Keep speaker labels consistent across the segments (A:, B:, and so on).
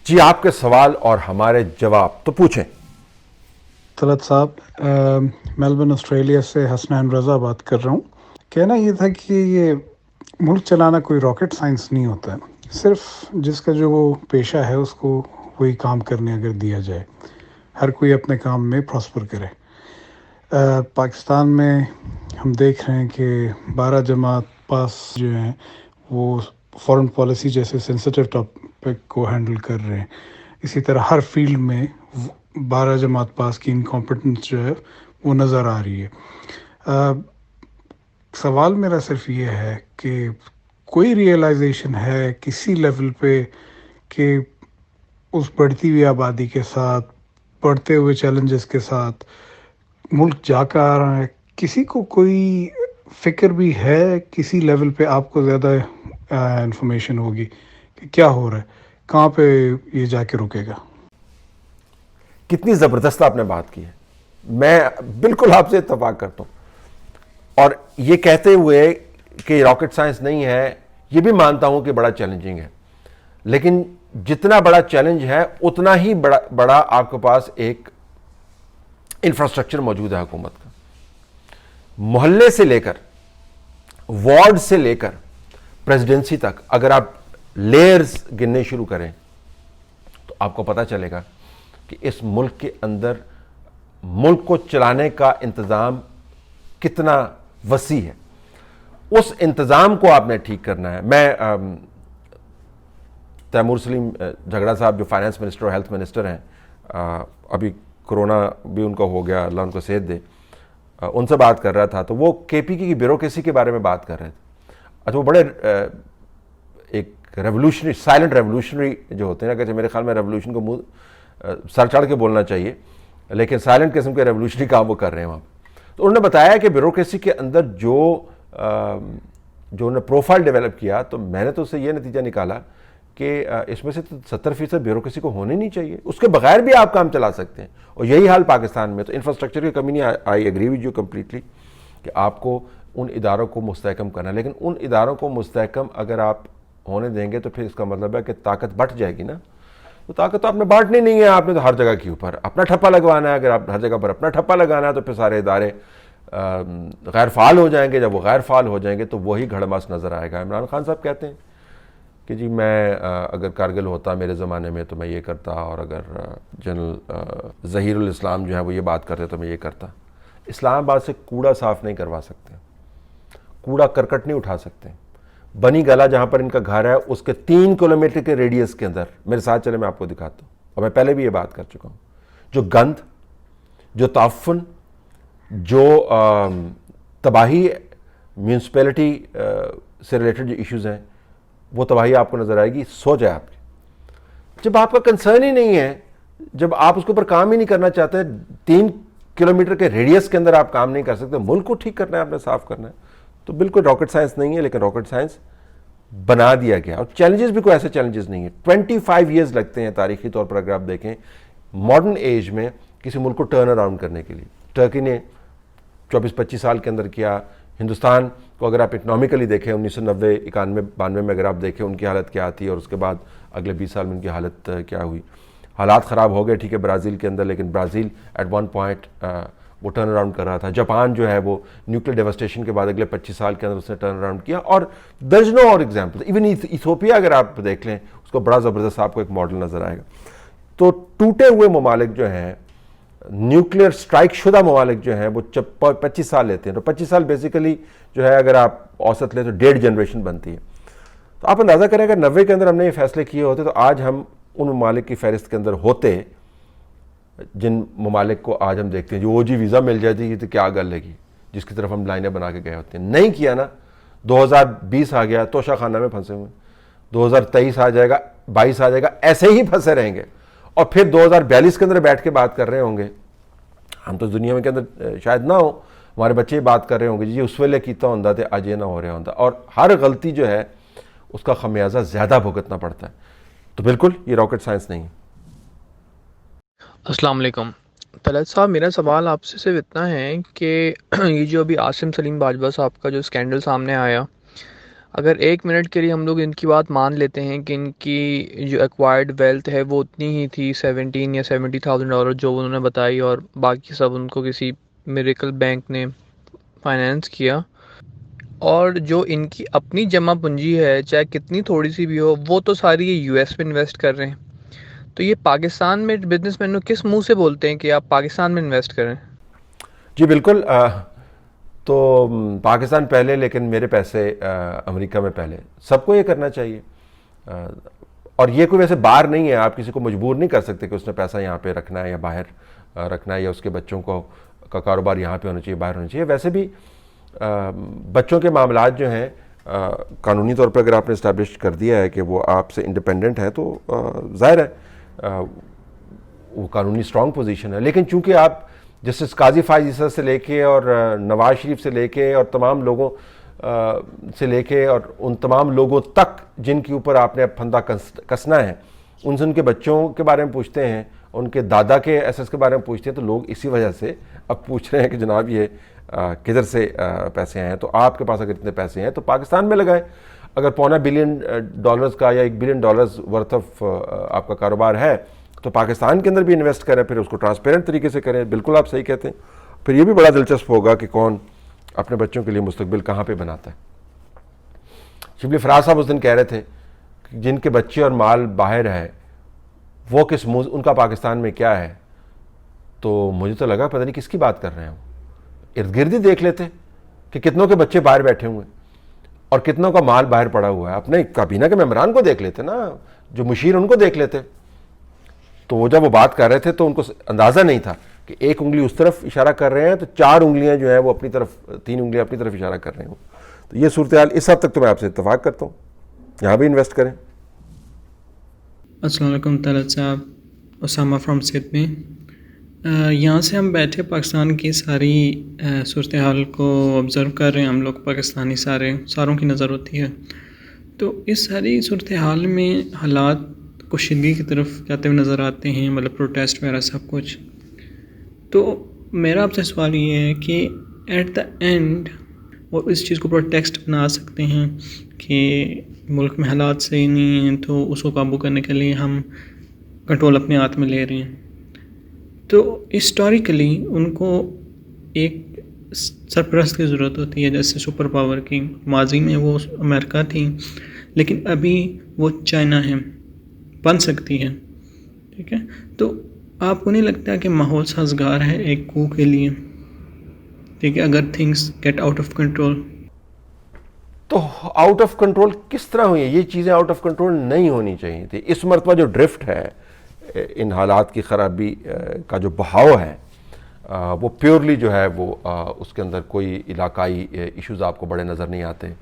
A: جی آپ کے سوال اور ہمارے جواب تو پوچھیں.
B: طلعت صاحب، میلبرن آسٹریلیا سے حسنین رضا بات کر رہا ہوں. کہنا یہ تھا کہ یہ ملک چلانا کوئی راکٹ سائنس نہیں ہوتا ہے. صرف جس کا جو وہ پیشہ ہے اس کو وہی کام کرنے اگر دیا جائے، ہر کوئی اپنے کام میں پراسپر کرے. پاکستان میں ہم دیکھ رہے ہیں کہ 12 جماعت پاس جو ہیں وہ فارن پالیسی جیسے سینسٹیو ٹاپک کو ہینڈل کر رہے ہیں. اسی طرح ہر فیلڈ میں 12 جماعت پاس کی انکمپٹنس جو ہے وہ نظر آ رہی ہے. سوال میرا صرف یہ ہے کہ کوئی ریئلائزیشن ہے کسی لیول پہ کہ اس بڑھتی ہوئی آبادی کے ساتھ، بڑھتے ہوئے چیلنجز کے ساتھ ملک جا کر آ رہا ہے؟ کسی کو کوئی فکر بھی ہے کسی لیول پہ؟ آپ کو زیادہ انفارمیشن ہوگی کہ کیا ہو رہا ہے، کہاں پہ یہ جا کے رکے گا.
A: کتنی زبردست آپ نے بات کی ہے، میں بالکل آپ سے اتفاق کرتا ہوں. اور یہ کہتے ہوئے کہ راکٹ سائنس نہیں ہے، یہ بھی مانتا ہوں کہ بڑا چیلنجنگ ہے. لیکن جتنا بڑا چیلنج ہے اتنا ہی بڑا آپ کے پاس ایک انفراسٹرکچر موجود ہے حکومت کا. محلے سے لے کر، وارڈ سے لے کر پریزیڈنسی تک اگر آپ لیئرز گننے شروع کریں تو آپ کو پتہ چلے گا کہ اس ملک کے اندر ملک کو چلانے کا انتظام کتنا وسیع ہے. اس انتظام کو آپ نے ٹھیک کرنا ہے. میں تیمور سلیم جھگڑا صاحب جو فائنانس منسٹر اور ہیلتھ منسٹر ہیں، ابھی کرونا بھی ان کا ہو گیا، اللہ ان کو صحت دے، ان سے بات کر رہا تھا تو وہ کے پی کی بیوروکریسی کے بارے میں بات کر رہے تھے. اچھا، وہ بڑے ایک ریولوشنری، سائلنٹ ریولوشنری جو ہوتے ہیں نا، کہ میرے خیال میں ریولوشن کو منہ سر چڑھ کے بولنا چاہیے، لیکن سائلنٹ قسم کے ریولوشنری کام وہ کر رہے ہیں وہاں. تو انہوں نے بتایا کہ بیوروکریسی کے اندر جو انہوں نے پروفائل ڈیولپ کیا، تو میں نے تو اس سے یہ نتیجہ نکالا کہ اس میں سے 70% بیوروکریسی کو ہونی نہیں چاہیے، اس کے بغیر بھی آپ کام چلا سکتے ہیں. اور یہی حال پاکستان میں. تو انفراسٹرکچر کی کمی نہیں. I agree with you completely کہ آپ کو ان اداروں کو مستحکم کرنا ہے، لیکن ان اداروں کو مستحکم اگر آپ ہونے دیں گے تو پھر اس کا مطلب ہے کہ طاقت بٹ جائے گی نا. تو طاقت تو آپ نے بانٹنی نہیں ہے، آپ نے تو ہر جگہ کے اوپر اپنا ٹھپا لگوانا ہے. اگر آپ ہر جگہ پر اپنا ٹھپا لگانا ہے تو پھر سارے ادارے غیر فعال ہو جائیں گے. جب وہ غیر فعال ہو جائیں گے تو وہی گھڑماس نظر آئے گا. عمران خان صاحب کہتے ہیں کہ جی میں اگر کارگل ہوتا میرے زمانے میں تو میں یہ کرتا، اور اگر جنرل ظہیر الاسلام جو ہے وہ یہ بات کرتے تو میں یہ کرتا. اسلام آباد سے کوڑا صاف نہیں کروا سکتے، کوڑا کرکٹ نہیں اٹھا سکتے. بنی گلا جہاں پر ان کا گھر ہے اس کے 3 کلومیٹر کے ریڈیس کے اندر، میرے ساتھ چلے میں آپ کو دکھاتا ہوں، اور میں پہلے بھی یہ بات کر چکا ہوں، جو گند، جو تعفن، جو تباہی میونسپیلٹی سے ریلیٹڈ جو ایشوز ہیں، وہ تباہی آپ کو نظر آئے گی. سو جائے آپ کی. جب آپ کا کنسرن ہی نہیں ہے، جب آپ اس کے اوپر کام ہی نہیں کرنا چاہتے، 3 کلومیٹر کے ریڈیس کے اندر آپ کام نہیں کر سکتے، ملک کو ٹھیک کرنا ہے، آپ نے صاف کرنا ہے، تو بالکل راکٹ سائنس نہیں ہے. لیکن راکٹ سائنس بنا دیا گیا. اور چیلنجز بھی کوئی ایسے چیلنجز نہیں ہیں. 25 ایئرز لگتے ہیں تاریخی طور پر اگر آپ دیکھیں ماڈرن ایج میں کسی ملک کو ٹرن اراؤنڈ کرنے کے لیے. ٹرکی نے 24-25 سال کے اندر کیا. ہندوستان کو اگر آپ اکنامیکلی دیکھیں 1990 91 92 میں اگر آپ دیکھیں ان کی حالت کیا تھی، اور اس کے بعد اگلے 20 سال میں ان کی حالت کیا ہوئی. حالات خراب ہو گئے ٹھیک ہے برازیل کے اندر، لیکن برازیل ایٹ ون پوائنٹ وہ ٹرن اراؤنڈ کر رہا تھا. جاپان جو ہے وہ نیوکلیر ڈیواسٹیشن کے بعد اگلے 25 سال کے اندر اس نے ٹرن اراؤنڈ کیا. اور درجنوں اور ایگزامپل، ایون ایتھوپیا اگر آپ دیکھ لیں اس کو بڑا زبردست آپ کو ایک ماڈل نظر آئے گا. تو ٹوٹے ہوئے ممالک جو ہیں، نیوکلیر سٹرائک شدہ ممالک جو ہیں، وہ 25 سال لیتے ہیں. تو 25 سال بیسیکلی جو ہے اگر آپ اوسط لیں تو 1.5 جنریشن بنتی ہے. تو آپ اندازہ کریں اگر 90 کے اندر ہم نے یہ فیصلے کیے ہوتے تو آج ہم ان ممالک کی فہرست کے اندر ہوتے جن ممالک کو آج ہم دیکھتے ہیں جو او جی ویزا مل جاتی ہے تو کیا گل لگی، جس کی طرف ہم لائنیں بنا کے گئے ہوتے ہیں. نہیں کیا نا. 2020 آ گیا، توشہ خانہ میں پھنسے ہوئے. 2023 آ جائے گا، 22 آ جائے گا، ایسے ہی پھنسے رہیں گے. اور پھر 2042 کے اندر بیٹھ کے بات کر رہے ہوں گے. ہم تو دنیا میں کے اندر شاید نہ ہو، ہمارے بچے یہ بات کر رہے ہوں گے جی اس ویلے کیتا ہوتا تو آج یہ نہ ہو رہا ہوتا. اور ہر غلطی جو ہے اس کا خمیازہ زیادہ بھگتنا پڑتا ہے. تو بالکل یہ راکٹ سائنس نہیں ہے.
C: السلام علیکم طلعت صاحب، میرا سوال آپ سے صرف اتنا ہے کہ یہ جو ابھی عاصم سلیم باجوہ صاحب کا جو اسکینڈل سامنے آیا، اگر 1 منٹ کے لیے ہم لوگ ان کی بات مان لیتے ہیں کہ ان کی جو ایکوائرڈ ویلتھ ہے وہ اتنی ہی تھی 17 یا $70,000 جو انہوں نے بتائی، اور باقی سب ان کو کسی میریکل بینک نے فائنینس کیا، اور جو ان کی اپنی جمع پونجی ہے چاہے کتنی تھوڑی سی بھی ہو وہ تو ساری یہ یو ایس میں انویسٹ کر رہے ہیں، تو یہ پاکستان میں بزنس مین کس منہ سے بولتے ہیں کہ آپ پاکستان میں انویسٹ کریں؟
A: جی بالکل، تو پاکستان پہلے لیکن میرے پیسے امریکہ میں پہلے، سب کو یہ کرنا چاہیے، اور یہ کوئی ویسے بار نہیں ہے، آپ کسی کو مجبور نہیں کر سکتے کہ اس نے پیسہ یہاں پہ رکھنا ہے یا باہر رکھنا ہے، یا اس کے بچوں کا کاروبار یہاں پہ ہونا چاہیے باہر ہونا چاہیے۔ ویسے بھی بچوں کے معاملات جو ہیں قانونی طور پہ اگر آپ نے اسٹیبلش کر دیا ہے کہ وہ آپ سے انڈیپینڈنٹ ہے تو ظاہر ہے وہ قانونی اسٹرانگ پوزیشن ہے، لیکن چونکہ آپ جسٹس قاضی فائز عیسیٰ سے لے کے اور نواز شریف سے لے کے اور تمام لوگوں سے لے کے اور ان تمام لوگوں تک جن کے اوپر آپ نے پھندا کسنا ہے، ان سے ان کے بچوں کے بارے میں پوچھتے ہیں، ان کے دادا کے ایسیٹس کے بارے میں پوچھتے ہیں، تو لوگ اسی وجہ سے اب پوچھ رہے ہیں کہ جناب یہ کدھر سے پیسے آئے ہیں۔ تو آپ کے پاس اگر اتنے پیسے ہیں تو پاکستان میں لگائیں، اگر $2.25 بلین کا یا $1 بلین ورتھ آف آپ کا کاروبار ہے تو پاکستان کے اندر بھی انویسٹ کریں، پھر اس کو ٹرانسپیرنٹ طریقے سے کریں۔ بالکل آپ صحیح کہتے ہیں، پھر یہ بھی بڑا دلچسپ ہوگا کہ کون اپنے بچوں کے لیے مستقبل کہاں پہ بناتا ہے۔ شبلی فراز صاحب اس دن کہہ رہے تھے کہ جن کے بچے اور مال باہر ہے وہ کس منہ، ان کا پاکستان میں کیا ہے، تو مجھے تو لگا پتہ نہیں کس کی بات کر رہے ہیں وہ۔ ارد گرد ہی دیکھ لیتے کہ کتنوں کے بچے باہر بیٹھے ہوئے اور کتنوں کا مال باہر پڑا ہوا ہے، اپنے کابینہ کے ممبران کو دیکھ لیتے نا، جو مشیر ان کو دیکھ لیتے۔ تو وہ جب وہ بات کر رہے تھے تو ان کو اندازہ نہیں تھا کہ ایک انگلی اس طرف اشارہ کر رہے ہیں تو 4 انگلیاں جو ہیں وہ اپنی طرف، 3 انگلیاں اپنی طرف اشارہ کر رہے ہیں۔ تو یہ صورتحال اس حد تک تو میں آپ سے اتفاق کرتا ہوں، یہاں بھی انویسٹ کریں۔
D: السلام علیکم طلعت صاحب، اسامہ فرام سڈنی۔ یہاں سے ہم بیٹھے پاکستان کی ساری صورتحال کو آبزرو کر رہے ہیں، ہم لوگ پاکستانی ساروں کی نظر ہوتی ہے، تو اس ساری صورتحال میں حالات کشیدگی کی طرف جاتے ہوئے نظر آتے ہیں، مطلب پروٹیسٹ وغیرہ سب کچھ۔ تو میرا آپ سے سوال یہ ہے کہ ایٹ دا اینڈ وہ اس چیز کو پروٹیکسٹ بنا سکتے ہیں کہ ملک میں حالات صحیح نہیں ہیں تو اس کو قابو کرنے کے لیے ہم کنٹرول اپنے ہاتھ میں لے رہے ہیں، تو ہسٹوریکلی ان کو ایک سرپرست کی ضرورت ہوتی ہے، جیسے سپر پاور کی۔ ماضی میں وہ امریکہ تھی لیکن ابھی وہ چائنا ہے، بن سکتی ہے، ٹھیک ہے؟ تو آپ کو نہیں لگتا کہ ماحول سازگار ہے ایک کو کے لیے، ٹھیک ہے، اگر things get out of control?
A: تو آؤٹ آف کنٹرول کس طرح ہوئی ہے؟ یہ چیزیں آؤٹ آف کنٹرول نہیں ہونی چاہیے تھی۔ اس مرتبہ جو ڈرفٹ ہے ان حالات کی خرابی کا جو بہاؤ ہے وہ پیورلی جو ہے وہ اس کے اندر کوئی علاقائی ایشوز آپ کو بڑے نظر نہیں آتے،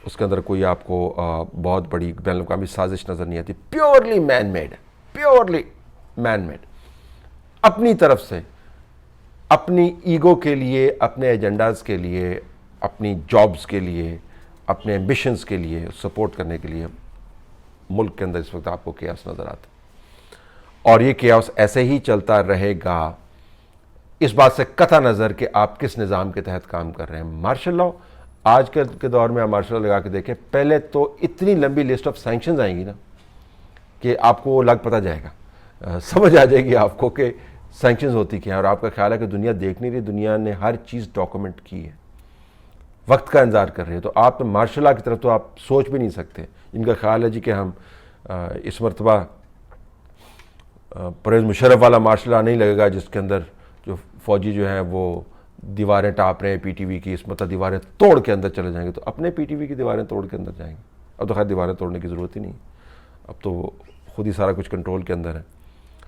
A: اس کے اندر کوئی آپ کو بہت بڑی بین الاقوامی سازش نظر نہیں آتی، پیورلی مین میڈ ہے، پیورلی مین میڈ، اپنی طرف سے اپنی ایگو کے لیے، اپنے ایجنڈاز کے لیے، اپنی جابز کے لیے، اپنے ایمبیشنز کے لیے سپورٹ کرنے کے لیے ملک کے اندر اس وقت آپ کو کیاس نظر آتا ہے، اور یہ کیاس ایسے ہی چلتا رہے گا، اس بات سے قطع نظر کہ آپ کس نظام کے تحت کام کر رہے ہیں۔ مارشل لاء آج کے دور میں آپ مارشل لاء لگا کے دیکھیں، پہلے تو اتنی لمبی لسٹ آف سینکشنز آئیں گی نا کہ آپ کو لگ پتہ جائے گا، سمجھ آ جائے گی آپ کو کہ سینکشنز ہوتی کیا ہیں، اور آپ کا خیال ہے کہ دنیا دیکھ نہیں رہی، دنیا نے ہر چیز ڈاکومنٹ کی ہے، وقت کا انتظار کر رہے ہیں۔ تو آپ تو مارشل لاء کی طرف تو آپ سوچ بھی نہیں سکتے، جن کا خیال ہے جی کہ ہم اس مرتبہ پرویز مشرف والا مارشل لاء نہیں لگے گا جس کے اندر جو فوجی جو ہیں وہ دیواریں ٹاپ رہے ہیں پی ٹی وی کی، اس مطلب دیواریں توڑ کے اندر چلے جائیں گے، تو اپنے پی ٹی وی کی دیواریں توڑ کے اندر جائیں گے۔ اب تو خیر دیواریں توڑنے کی ضرورت ہی نہیں، اب تو خود ہی سارا کچھ کنٹرول کے اندر ہے،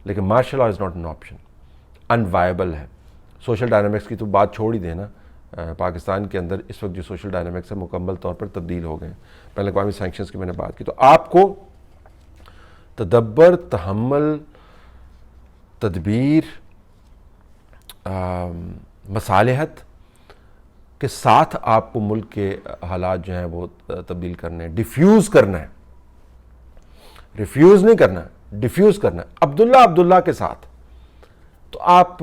A: لیکن martial law is not an option, انوائبل ہے۔ سوشل ڈائنامکس کی تو بات چھوڑ ہی دیں نا، پاکستان کے اندر اس وقت جو سوشل ڈائنامکس ہے مکمل طور پر تبدیل ہو گئے ہیں۔ بین الاقوامی سینکشنز کی میں نے بات کی، تو آپ کو تدبر، تحمل، تدبیر، مصالحت کے ساتھ آپ کو ملک کے حالات جو ہیں وہ تبدیل کرنے ہیں، ڈیفیوز کرنا ہے، ریفیوز نہیں کرنا، ڈیفیوز کرنا ہے عبداللہ کے ساتھ۔ تو آپ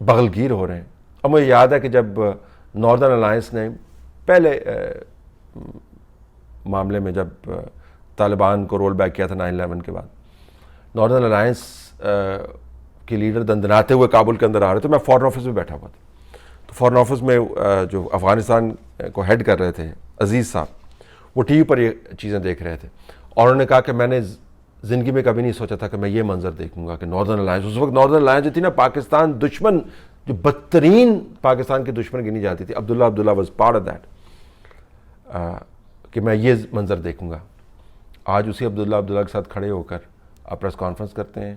A: بغلگیر ہو رہے ہیں۔ اب مجھے یاد ہے کہ جب ناردرن الائنس نے پہلے معاملے میں جب طالبان کو رول بیک کیا تھا 9/11 کے بعد, ناردرن الائنس کے لیڈر دندناتے ہوئے کابل کے اندر آ رہے تھے. میں فارن آفس میں بیٹھا ہوا تھا, تو فارن آفس میں جو افغانستان کو ہیڈ کر رہے تھے عزیز صاحب, وہ ٹی وی پر یہ چیزیں دیکھ رہے تھے, اور انہوں نے کہا کہ میں نے زندگی میں کبھی نہیں سوچا تھا کہ میں یہ منظر دیکھوں گا کہ ناردرن الائنس, اس وقت ناردرن الائنس جو تھی نا پاکستان دشمن, جو بدترین پاکستان کی دشمن گنی جاتی تھی, عبداللہ واز پارٹ آف دیٹ, کہ میں یہ منظر دیکھوں گا. آج اسی عبداللہ کے ساتھ کھڑے ہو کر آپ پریس کانفرنس کرتے ہیں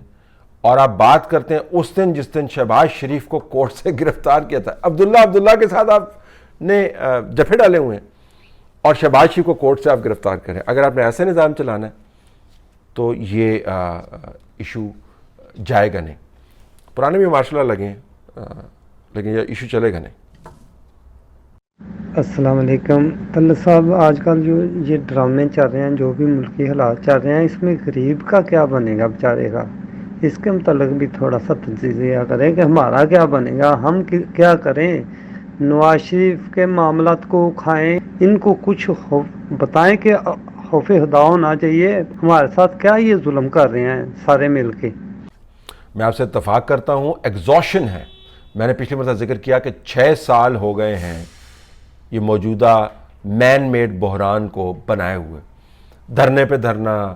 A: اور آپ بات کرتے ہیں اس دن جس دن شہباز شریف کو کورٹ سے گرفتار کیا تھا. عبداللہ کے ساتھ آپ نے جفے ڈالے ہوئے ہیں, اور شہباز شریف کو کورٹ سے آپ گرفتار کریں. اگر آپ نے ایسے نظام چلانا ہے تو یہ ایشو جائے گا نہیں. پرانے بھی مارشل لا لگے ہیں, لیکن یہ ایشو چلے گا نہیں.
E: السلام علیکم. طلعت صاحب, آج کل جو یہ ڈرامے چل رہے ہیں, جو بھی ملکی حالات چل رہے ہیں, اس میں غریب کا کیا بنے گا بیچارے کا؟ اس کے متعلق بھی تھوڑا سا تجزیہ کریں کہ ہمارا کیا بنے گا, ہم کیا کریں. نواز شریف کے معاملات کو کھائیں, ان کو کچھ بتائیں کہ خوف خدا ہونا چاہیے. ہمارے ساتھ کیا یہ ظلم کر رہے ہیں سارے مل کے.
A: میں آپ سے اتفاق کرتا ہوں, ایگزاشن ہے. میں نے پچھلی مرتبہ ذکر کیا کہ 6 سال ہو گئے ہیں یہ موجودہ مین میڈ بحران کو بنائے ہوئے. دھرنے پہ دھرنا,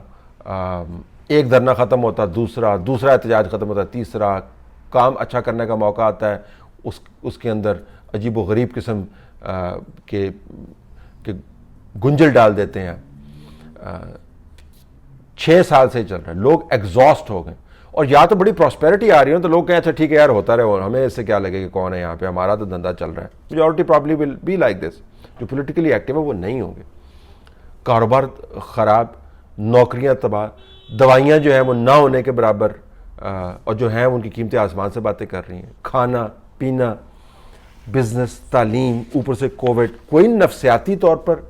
A: ایک دھرنا ختم ہوتا دوسرا احتجاج ختم ہوتا تیسرا, کام اچھا کرنے کا موقع آتا ہے اس کے اندر عجیب و غریب قسم کے گنجل ڈال دیتے ہیں. 6 سال سے چل رہا ہے, لوگ ایگزاسٹ ہو گئے, اور یا تو بڑی پراسپیرٹی آ رہی ہے تو لوگ کہیں اچھا ٹھیک ہے یار ہوتا رہے, ہمیں اس سے کیا لگے کہ کون ہے یہاں پہ, ہمارا تو دھندا چل رہا ہے. Majority probably will be like this. جو پولیٹیکلی ایکٹیو ہے وہ نہیں ہوں گے. کاروبار خراب, نوکریاں تباہ, دوائیاں جو ہیں وہ نہ ہونے کے برابر, اور جو ہیں ان کی قیمتیں آسمان سے باتیں کر رہی ہیں. کھانا پینا, بزنس, تعلیم, اوپر سے کووڈ. کوئی نفسیاتی طور پر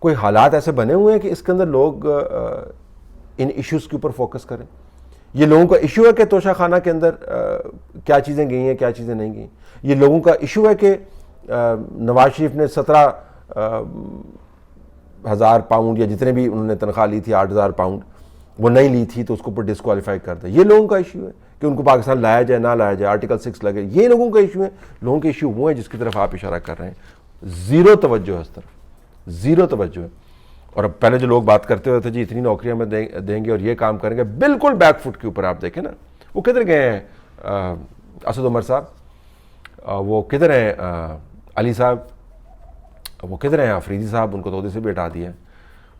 A: کوئی حالات ایسے بنے ہوئے ہیں کہ اس کے اندر لوگ ان ایشوز کے اوپر فوکس کریں. یہ لوگوں کا ایشو ہے کہ توشہ خانہ کے اندر کیا چیزیں گئی ہیں, کیا چیزیں نہیں گئیں. یہ لوگوں کا ایشو ہے کہ نواز شریف نے 17,000 پاؤنڈ یا جتنے بھی انہوں نے تنخواہ لی تھی 8,000 پاؤنڈ وہ نہیں لی تھی تو اس کو اوپر ڈسکوالیفائی کر دیں. یہ لوگوں کا ایشو ہے کہ ان کو پاکستان لایا جائے نہ لایا جائے, آرٹیکل 6 لگے. یہ لوگوں کا ایشو ہے. لوگوں کے ایشو وہ ہیں جس کی طرف آپ اشارہ کر رہے ہیں. زیرو توجہ ہے اس طرف, زیرو توجہ ہے. اور اب پہلے جو لوگ بات کرتے ہوئے تھے جی اتنی نوکریاں میں دیں گے اور یہ کام کریں گے, بالکل بیک فٹ کے اوپر. آپ دیکھیں نا وہ کدھر گئے ہیں اسد عمر صاحب, وہ کدھر ہیں علی صاحب, وہ کدھر ہیں افریدی صاحب, ان کو تو عہدے سے بھی ہٹا دیا ہے.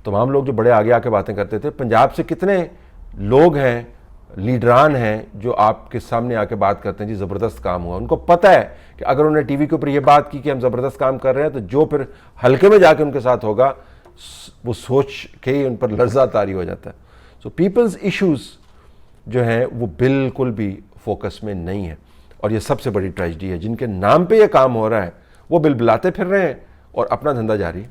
A: تمام لوگ جو بڑے آگے آ کے باتیں کرتے تھے. پنجاب سے کتنے لوگ ہیں, لیڈران ہیں جو آپ کے سامنے آ کے بات کرتے ہیں جی زبردست کام ہوا. ان کو پتہ ہے کہ اگر انہوں نے ٹی وی کے اوپر یہ بات کی کہ ہم زبردست کام کر رہے ہیں تو جو پھر حلقے میں جا کے ان کے ساتھ ہوگا وہ سوچ کے ہی ان پر لرزہ طاری ہو جاتا ہے. سو پیپلز ایشوز جو ہیں وہ بالکل بھی فوکس میں نہیں ہیں, اور یہ سب سے بڑی ٹریجڈی ہے. جن کے نام پہ یہ کام ہو رہا ہے وہ بلبلاتے پھر رہے ہیں اور اپنا دھندا جاری ہے.